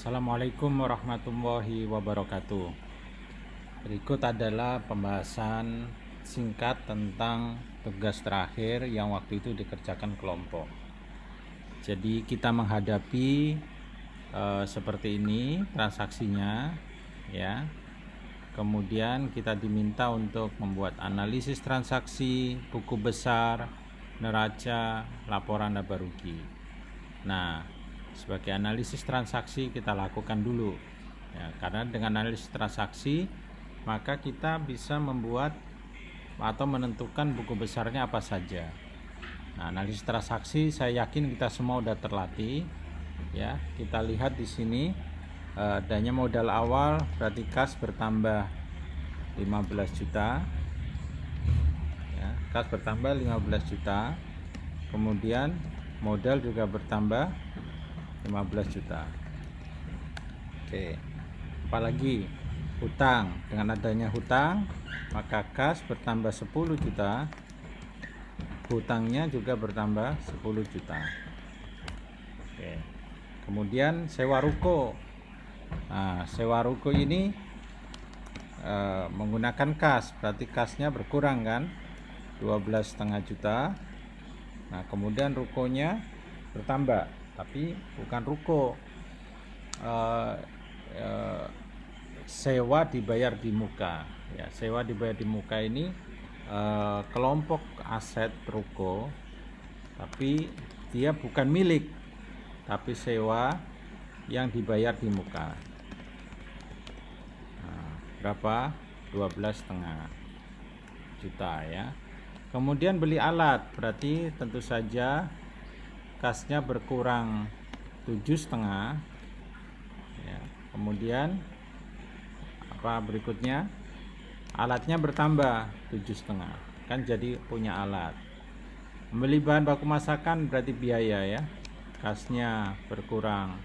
Assalamualaikum warahmatullahi wabarakatuh. Berikut adalah pembahasan singkat tentang tugas terakhir yang waktu itu dikerjakan kelompok. Jadi kita menghadapi seperti ini transaksinya, ya. Kemudian kita diminta untuk membuat analisis transaksi, buku besar, neraca, laporan laba rugi. Nah, sebagai analisis transaksi kita lakukan dulu ya, karena dengan analisis transaksi maka kita bisa membuat atau menentukan buku besarnya apa saja. Nah, analisis transaksi saya yakin kita semua sudah terlatih ya. Kita lihat di sini adanya modal awal, berarti kas bertambah 15 juta ya, kas bertambah 15 juta. Kemudian modal juga bertambah 15 juta. Oke. Apalagi hutang, dengan adanya hutang maka kas bertambah 10 juta, hutangnya juga bertambah 10 juta. Oke. Kemudian sewa ruko. Nah, sewa ruko ini menggunakan kas, berarti kasnya berkurang kan, 12,5 juta. Nah, kemudian rukonya bertambah, tapi bukan ruko, sewa dibayar di muka ya. Sewa dibayar di muka ini kelompok aset ruko, tapi dia bukan milik, tapi sewa yang dibayar di muka. Nah, berapa? 12,5 juta ya. Kemudian beli alat, berarti tentu saja kasnya berkurang 7,5 ya. Kemudian apa berikutnya? Alatnya bertambah 7,5, kan jadi punya alat. Membeli bahan baku masakan berarti biaya ya. Kasnya berkurang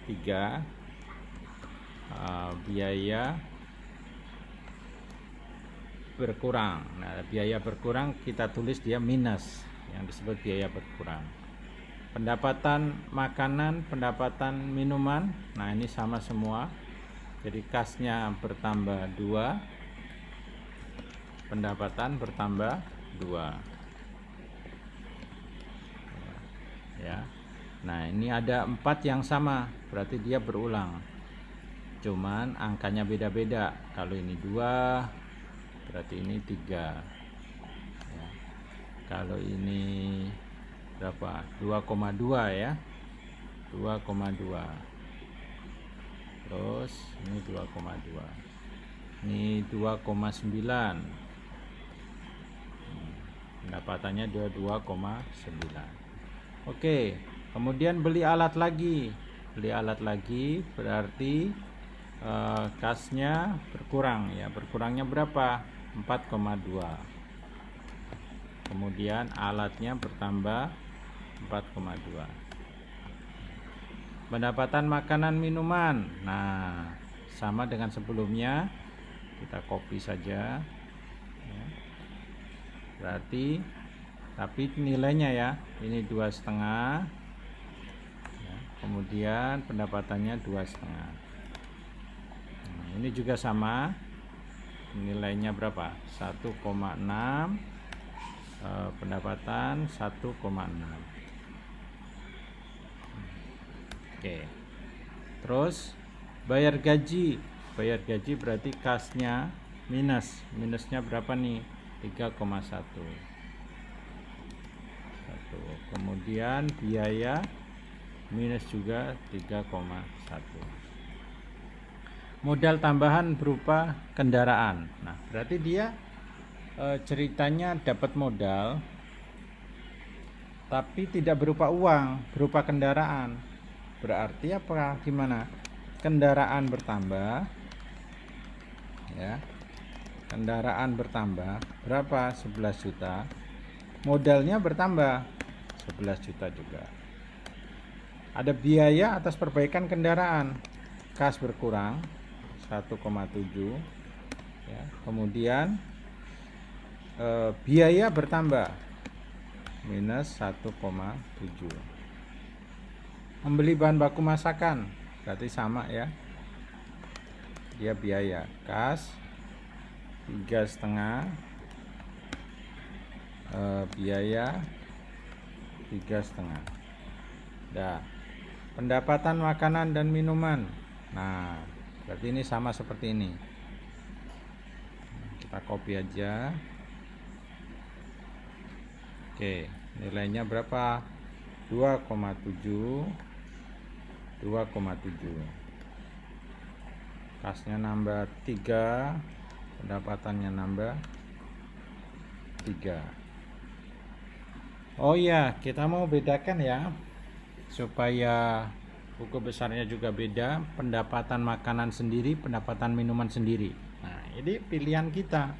3, biaya berkurang. Nah, biaya berkurang kita tulis dia minus, yang disebut biaya berkurang. Pendapatan makanan, pendapatan minuman, nah ini sama semua. Jadi kasnya bertambah 2, pendapatan bertambah 2 ya. Nah, ini ada 4 yang sama, berarti dia berulang, cuman angkanya beda-beda. Kalau ini 2 berarti ini 3 ya. Kalau ini berapa? 2,2 ya, 2,2. Terus ini 2,2, ini 2,9, pendapatannya 2,9. Oke, kemudian beli alat lagi. Beli alat lagi berarti kasnya berkurang ya. Berkurangnya berapa? 4,2. Kemudian alatnya bertambah 4,2. Pendapatan makanan minuman, nah sama dengan sebelumnya, kita copy saja ya. Berarti tapi nilainya ya, ini 2,5 ya. Kemudian pendapatannya 2,5. Nah, ini juga sama, nilainya berapa? 1,6, pendapatan 1,6. Oke. Terus bayar gaji. Bayar gaji berarti kasnya minus. Minusnya berapa nih? 3,1. Kemudian biaya minus juga 3,1. Modal tambahan berupa kendaraan. Nah, berarti dia ceritanya dapat modal tapi tidak berupa uang, berupa kendaraan. Berarti apa? Gimana? Kendaraan bertambah ya. Kendaraan bertambah berapa? 11 juta. Modalnya bertambah 11 juta juga. Ada biaya atas perbaikan kendaraan. Kas berkurang 1,7 ya. Kemudian biaya bertambah minus 1,7. Membeli bahan baku masakan berarti sama ya, dia biaya kas 3,5, biaya 3,5. Nah, pendapatan makanan dan minuman, nah berarti ini sama seperti ini. Kita copy aja. Oke, nilainya berapa? 2,7. Kasnya nambah 3, pendapatannya nambah 3. Oh iya, kita mau bedakan ya, supaya buku besarnya juga beda, pendapatan makanan sendiri, pendapatan minuman sendiri. Nah, ini pilihan kita,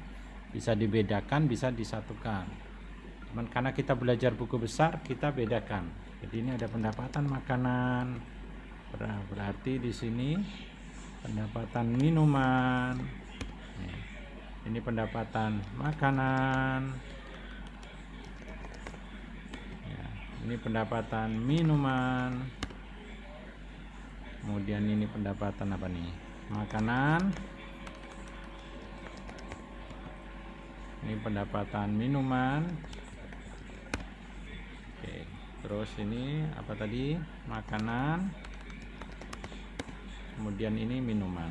bisa dibedakan, bisa disatukan. Cuman karena kita belajar buku besar, kita bedakan. Jadi ini ada pendapatan makanan, berarti di sini pendapatan minuman, ini pendapatan makanan, ini pendapatan minuman, kemudian ini pendapatan apa nih, makanan, ini pendapatan minuman. Oke, terus ini apa tadi, makanan, kemudian ini minuman.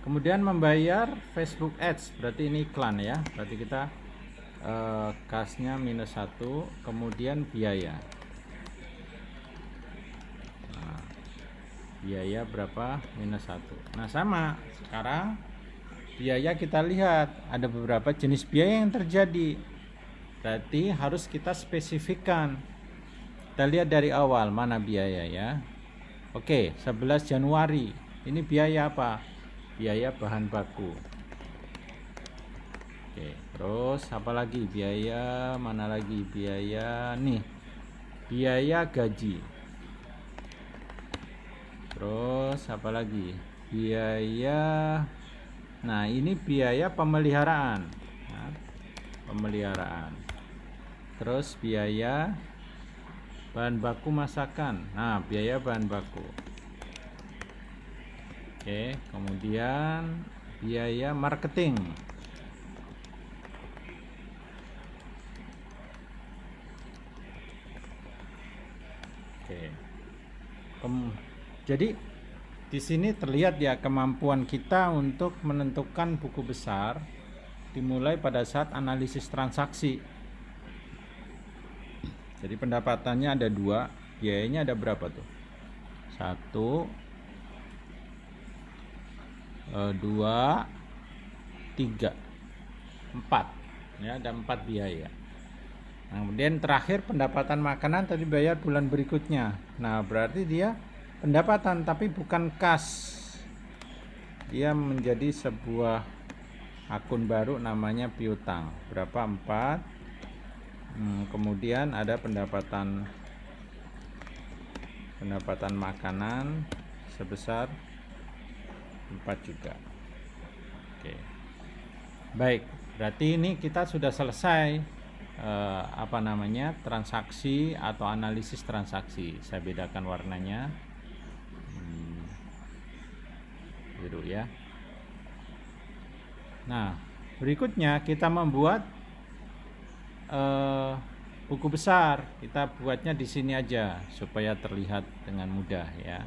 Kemudian membayar Facebook Ads, berarti ini iklan ya, berarti kita kasnya -1, kemudian biaya. Nah, biaya berapa? -1. Nah, sama sekarang biaya kita lihat ada beberapa jenis biaya yang terjadi, berarti harus kita spesifikkan. Kita lihat dari awal mana biaya ya. Oke, 11 Januari ini biaya apa? Biaya bahan baku. Oke, terus apa lagi? Biaya mana lagi? Biaya nih, biaya gaji. Terus apa lagi? Biaya, nah ini biaya pemeliharaan. Nah, pemeliharaan. Terus biaya bahan baku masakan. Nah, biaya bahan baku. Oke, kemudian biaya marketing. Jadi di sini terlihat ya kemampuan kita untuk menentukan buku besar dimulai pada saat analisis transaksi. Jadi pendapatannya ada 2, biayanya ada berapa tuh? 1, 2, 3, 4 ya, ada 4 biaya. Nah, kemudian terakhir pendapatan makanan tadi bayar bulan berikutnya. Nah, berarti dia pendapatan tapi bukan kas. Dia menjadi sebuah akun baru namanya piutang. Berapa? 4. Kemudian ada pendapatan makanan sebesar 4 juga. Oke. Baik, berarti ini kita sudah selesai transaksi atau analisis transaksi. Saya bedakan warnanya biru ya. Nah, berikutnya kita membuat buku besar. Kita buatnya di sini aja supaya terlihat dengan mudah ya.